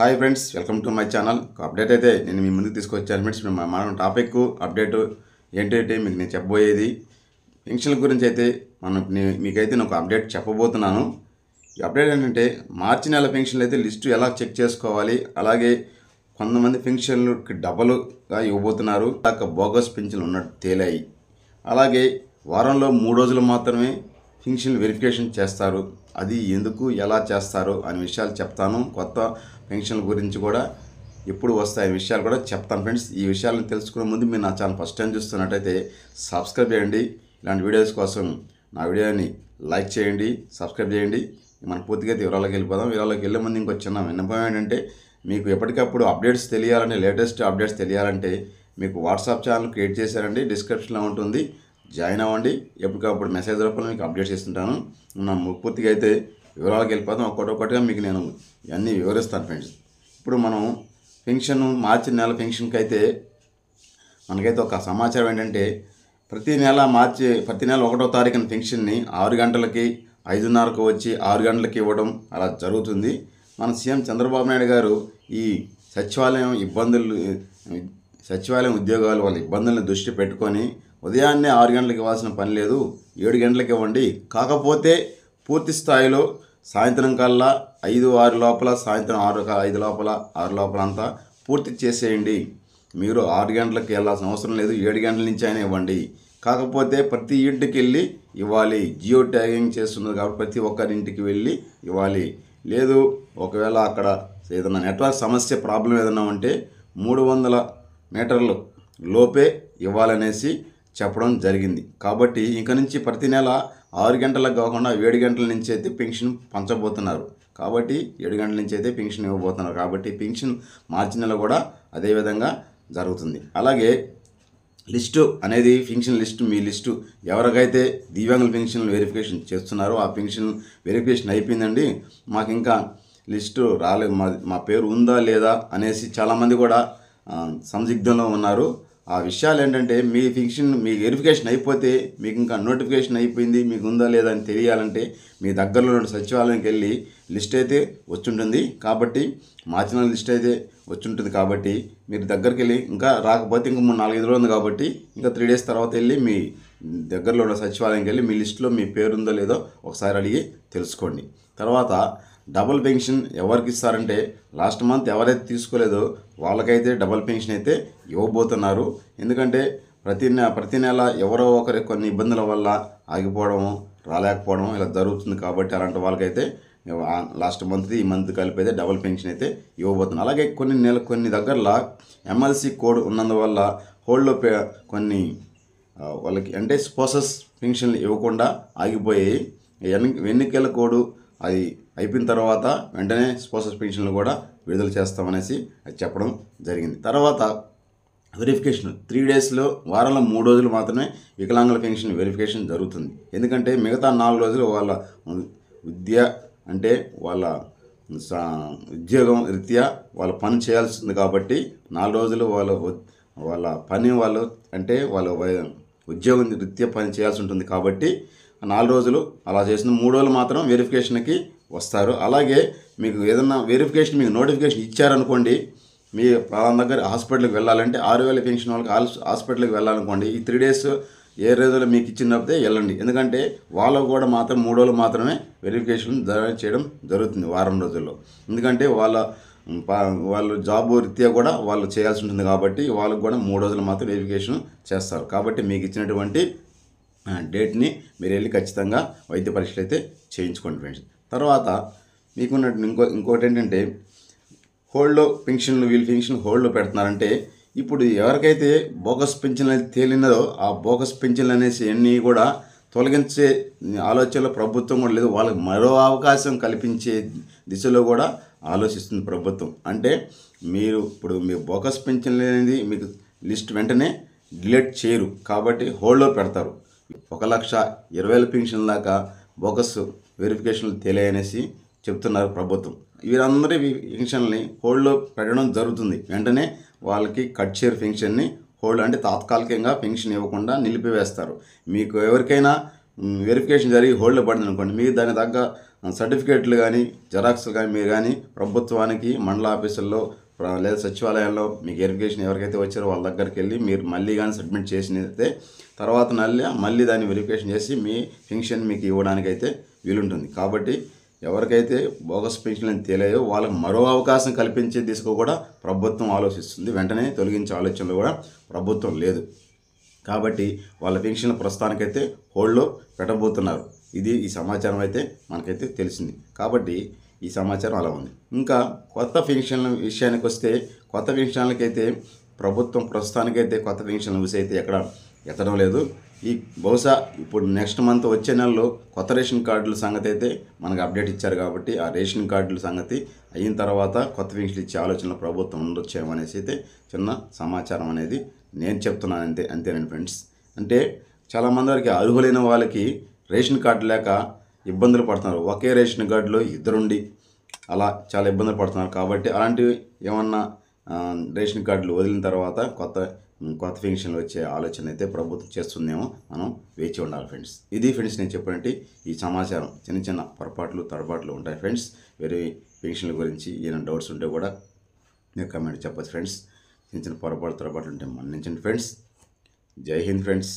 Hi friends, welcome to my channel. Update అయితే నేను మీ ముందుకు తీసుకొచ్చాను ఫ్రెండ్స్. మన టాపిక్ అప్డేట్ ఏంటంటే మీకు నేను చెప్పబోయేది పెన్షన్ల గురించి అయితే మీకైతే నేను ఒక అప్డేట్ చెప్పబోతున్నాను. ఈ అప్డేట్ ఏంటంటే మార్చి నెల పెన్షన్లు అయితే లిస్టు ఎలా చెక్ చేసుకోవాలి, అలాగే కొంతమంది పెన్షన్లకి డబలుగా ఇవ్వబోతున్నారు, బోగస్ పెన్షన్లు ఉన్నట్టు తేలాయి. అలాగే వారంలో 3 రోజులు మాత్రమే పెన్షన్ వెరిఫికేషన్ చేస్తారు. అది ఎందుకు, ఎలా చేస్తారు అనే విషయాలు చెప్తాను. కొత్త పెన్షన్ల గురించి కూడా ఎప్పుడు వస్తాయి విషయాలు కూడా చెప్తాను ఫ్రెండ్స్. ఈ విషయాలను తెలుసుకునే ముందు మీరు నా ఛానల్ ఫస్ట్ టైం చూస్తున్నట్టయితే సబ్స్క్రైబ్ చేయండి. ఇలాంటి వీడియోస్ కోసం నా వీడియోని లైక్ చేయండి, సబ్స్క్రైబ్ చేయండి. మనం పూర్తిగా వివరాలకు వెళ్ళిపోదాం. వివరాలకు వెళ్ళే ముందు ఇంకో చిన్న విన్నపం ఏంటంటే, మీకు ఎప్పటికప్పుడు అప్డేట్స్ తెలియాలంటే, లేటెస్ట్ అప్డేట్స్ తెలియాలంటే మీకు వాట్సాప్ ఛానల్ క్రియేట్ చేశారండి, డిస్క్రిప్షన్లో ఉంటుంది, జాయిన్ అవ్వండి. ఎప్పటికప్పుడు మెసేజ్ రూపంలో మీకు అప్డేట్స్ ఇస్తుంటాను. పూర్తిగా అయితే వివరాలకు వెళ్ళిపోతాం. ఒక్కొక్కటిగా మీకు నేను ఇవన్నీ వివరిస్తాను ఫ్రెండ్స్. ఇప్పుడు మనం పెన్షన్ మార్చి నెల పెన్షన్కి అయితే మనకైతే ఒక సమాచారం ఏంటంటే, ప్రతి నెల 1వ తారీఖున పెన్షన్ని 6 గంటలకి 5:30కు వచ్చి 6 గంటలకి ఇవ్వడం అలా జరుగుతుంది. మన సీఎం చంద్రబాబు నాయుడు గారు ఈ సచివాలయం ఉద్యోగాలు వాళ్ళ ఇబ్బందులను దృష్టి పెట్టుకొని ఉదయాన్నే 6 గంటలకు ఇవ్వాల్సిన పని లేదు, 7 గంటలకు ఇవ్వండి. కాకపోతే పూర్తి స్థాయిలో సాయంత్రం కల్లా 5-6 లోపల, సాయంత్రం 6-5 లోపల, 6 లోపల అంతా పూర్తి చేసేయండి. మీరు 6 గంటలకు వెళ్ళాల్సిన అవసరం లేదు, 7 గంటల నుంచి అయినా ఇవ్వండి. కాకపోతే ప్రతి ఇంటికి వెళ్ళి ఇవ్వాలి. జియో ట్యాగింగ్ చేస్తున్నారు కాబట్టి ప్రతి ఒక్కరింటికి వెళ్ళి ఇవ్వాలి. లేదు ఒకవేళ అక్కడ ఏదైనా నెట్వర్క్ సమస్య ప్రాబ్లం ఏదైనా ఉంటే 300 మీటర్ల లోపే ఇవ్వాలనేసి చెప్పడం జరిగింది. కాబట్టి ఇంక నుంచి ప్రతి నెల 6 గంటలకు కాకుండా 7 గంటల నుంచి అయితే పెన్షన్ పంచబోతున్నారు. కాబట్టి 7 గంటల నుంచి అయితే పెన్షన్ ఇవ్వబోతున్నారు. కాబట్టి పెన్షన్ మార్చి నెల కూడా అదేవిధంగా జరుగుతుంది. అలాగే లిస్టు అనేది పెన్షన్ లిస్టు, మీ లిస్టు ఎవరికైతే దివ్యాంగుల పెన్షన్లు వెరిఫికేషన్ చేస్తున్నారో ఆ పెన్షన్ వెరిఫికేషన్ అయిపోయిందండి, మాకు ఇంకా లిస్టు రాలేదు, మా పేరు ఉందా లేదా అనేసి చాలామంది కూడా సందిగ్ధంలో ఉన్నారు. ఆ విషయాలు ఏంటంటే, మీ పెన్షన్ మీ వెరిఫికేషన్ అయిపోతే మీకు ఇంకా నోటిఫికేషన్ అయిపోయింది, మీకు ఉందా లేదా అని తెలియాలంటే మీ దగ్గరలో ఉన్న సచివాలయంకి వెళ్ళి లిస్ట్ అయితే వచ్చుంటుంది. కాబట్టి మార్చిన లిస్ట్ అయితే వచ్చుంటుంది. కాబట్టి మీరు దగ్గరికి వెళ్ళి, ఇంకా రాకపోతే ఇంకా 4-5 రోజులు ఉంది కాబట్టి ఇంకా 3 డేస్ తర్వాత వెళ్ళి మీ దగ్గరలో ఉన్న సచివాలయంకి వెళ్ళి మీ లిస్టులో మీ పేరు ఉందో లేదో ఒకసారి అడిగి తెలుసుకోండి. తర్వాత డబుల్ పెన్షన్ ఎవరికి ఇస్తారంటే, లాస్ట్ మంత్ ఎవరైతే తీసుకోలేదో వాళ్ళకైతే డబుల్ పెన్షన్ అయితే ఇవ్వబోతున్నారు. ఎందుకంటే ప్రతి నెల ఎవరో ఒకరి కొన్ని ఇబ్బందుల వల్ల ఆగిపోవడం, రాలేకపోవడం ఇలా జరుగుతుంది. కాబట్టి అలాంటి వాళ్ళకైతే లాస్ట్ మంత్ ఈ మంత్ కలిపి అయితే డబుల్ పెన్షన్ అయితే ఇవ్వబోతున్నారు. అలాగే కొన్ని దగ్గరలో ఎమ్మెల్సీ కోడ్ ఉన్నందువల్ల హోల్డ్లో కొన్ని వాళ్ళకి అంటే స్పోసస్ పెన్షన్లు ఇవ్వకుండా ఆగిపోయాయి. ఎన్నికల కోడ్ అది అయిపోయిన తర్వాత వెంటనే స్పోసస్ పెన్షన్లు కూడా విడుదల చేస్తామనేసి చెప్పడం జరిగింది. తర్వాత వెరిఫికేషన్ 3 డేస్లో, వారంలో 3 రోజులు మాత్రమే వికలాంగుల పెన్షన్ వెరిఫికేషన్ జరుగుతుంది. ఎందుకంటే మిగతా 4 రోజులు వాళ్ళ విద్య అంటే వాళ్ళ ఉద్యోగం రీత్యా వాళ్ళ పని చేయాల్సింది. కాబట్టి 4 రోజులు వాళ్ళ పని అంటే వాళ్ళ ఉద్యోగం రీత్యా పని చేయాల్సి ఉంటుంది. కాబట్టి 4 రోజులు అలా చేసిన 3 రోజులు మాత్రం వెరిఫికేషన్కి వస్తారు. అలాగే మీకు ఏదన్నా వెరిఫికేషన్ మీకు నోటిఫికేషన్ ఇచ్చారనుకోండి, మీ ప్రాణం దగ్గర హాస్పిటల్కి వెళ్ళాలంటే 6,000 పెన్షన్ వాళ్ళకి హాస్పిటల్కి వెళ్ళాలనుకోండి, ఈ 3 డేస్ ఏ రోజులు మీకు ఇచ్చినప్పుడే వెళ్ళండి. ఎందుకంటే వాళ్ళకు కూడా మాత్రం 3 రోజులు మాత్రమే వెరిఫికేషన్ చేయడం జరుగుతుంది వారం రోజుల్లో. ఎందుకంటే వాళ్ళు జాబ్ రీత్యా కూడా వాళ్ళు చేయాల్సి ఉంటుంది. కాబట్టి వాళ్ళకు కూడా 3 రోజులు మాత్రం వెరిఫికేషన్ చేస్తారు. కాబట్టి మీకు ఇచ్చినటువంటి డేట్ని మీరు వెళ్ళి ఖచ్చితంగా వైద్య పరీక్షలు అయితే చేయించుకోండి ఫ్రెండ్స్. తర్వాత మీకున్నట్టు ఇంకోటి ఏంటంటే, హోల్డ్లో వీళ్ళు పెన్షన్ హోల్డ్లో పెడుతున్నారంటే, ఇప్పుడు ఎవరికైతే బోగస్ పెన్షన్లు అనేది తేలినదో ఆ బోగస్ పెన్షన్లు అనేసి అన్నీ కూడా తొలగించే ఆలోచనలో ప్రభుత్వం కూడా లేదు. వాళ్ళకి మరో అవకాశం కల్పించే దిశలో కూడా ఆలోచిస్తుంది ప్రభుత్వం. అంటే ఇప్పుడు మీ బోగస్ పెన్షన్లు అనేది మీకు లిస్ట్ వెంటనే డిలీట్ చేయరు. కాబట్టి హోల్డ్లో పెడతారు. 1,20,000 పెన్షన్ దాకా బోగస్ వెరిఫికేషన్లు తేలాయనేసి చెప్తున్నారు ప్రభుత్వం. వీరందరి పెన్షన్ని హోల్డ్లో పెట్టడం జరుగుతుంది. వెంటనే వాళ్ళకి కట్ చేయరు పెన్షన్ని. హోల్డ్ అంటే తాత్కాలికంగా పెన్షన్ ఇవ్వకుండా నిలిపివేస్తారు. మీకు ఎవరికైనా వెరిఫికేషన్ జరిగి హోల్డ్లో పడింది అనుకోండి, మీరు దాని తగ్గ సర్టిఫికేట్లు కానీ జిరాక్స్లు కానీ మీరు కానీ ప్రభుత్వానికి మండల ఆఫీసుల్లో లేదా సచివాలయాల్లో మీకు వెరిఫికేషన్ ఎవరికైతే వచ్చారో వాళ్ళ దగ్గరికి వెళ్ళి మీరు మళ్ళీ కానీ సబ్మిట్ చేసినైతే తర్వాత మళ్ళీ దాన్ని వెరిఫికేషన్ చేసి మీ పెన్షన్ మీకు ఇవ్వడానికైతే వీలుంటుంది. కాబట్టి ఎవరికైతే బోగస్ పెన్షన్లు తెలియో వాళ్ళకి మరో అవకాశం కల్పించే దిశగా కూడా ప్రభుత్వం ఆలోచిస్తుంది. వెంటనే తొలగించే ఆలోచనలు కూడా ప్రభుత్వం లేదు. కాబట్టి వాళ్ళ పెన్షన్లు ప్రస్తుతానికైతే హోల్డ్లో పెట్టబోతున్నారు. ఈ సమాచారం అయితే మనకైతే తెలిసింది. కాబట్టి ఈ సమాచారం అలా ఉంది. ఇంకా కొత్త పెన్షన్ల విషయానికి వస్తే కొత్త పెన్షన్లకైతే ప్రభుత్వం ప్రస్తుతానికైతే కొత్త పెన్షన్ల విషయం అయితే ఎక్కడ ఎత్తడం లేదు. బహుశా ఇప్పుడు నెక్స్ట్ మంత్ వచ్చే నెలలో కొత్త రేషన్ కార్డుల సంగతి అయితే మనకు అప్డేట్ ఇచ్చారు. కాబట్టి ఆ రేషన్ కార్డుల సంగతి అయిన తర్వాత కొత్త పెన్షన్లు ఇచ్చే ఆలోచనలో ప్రభుత్వం ఉండొచ్చేమో అనేసి అయితే చిన్న సమాచారం అనేది నేను చెప్తున్నాను. అంతేనండి ఫ్రెండ్స్. అంటే చాలామంది వరకు అర్హులైన వాళ్ళకి రేషన్ కార్డు లేక ఇబ్బందులు పడుతున్నారు. ఒకే రేషన్ కార్డులో ఇద్దరుండి అలా చాలా ఇబ్బందులు పడుతున్నారు. కాబట్టి అలాంటివి ఏమన్నా రేషన్ కార్డులు వదిలిన తర్వాత కొత్త పెన్షన్లు వచ్చే ఆలోచన అయితే ప్రభుత్వం చేస్తుందేమో మనం వేచి ఉండాలి ఫ్రెండ్స్. ఇది ఫ్రెండ్స్ నేను చెప్పినట్టు ఈ సమాచారం. చిన్న పొరపాట్లు తడబాట్లు ఉంటాయి ఫ్రెండ్స్. వేరే పెన్షన్ల గురించి ఏమైనా డౌట్స్ ఉంటే కూడా మీరు కమెంట్ చెప్పచ్చు ఫ్రెండ్స్. చిన్న పొరపాట్లు తడబాట్లు ఉంటే మన్నించండి ఫ్రెండ్స్. జై హింద్ ఫ్రెండ్స్.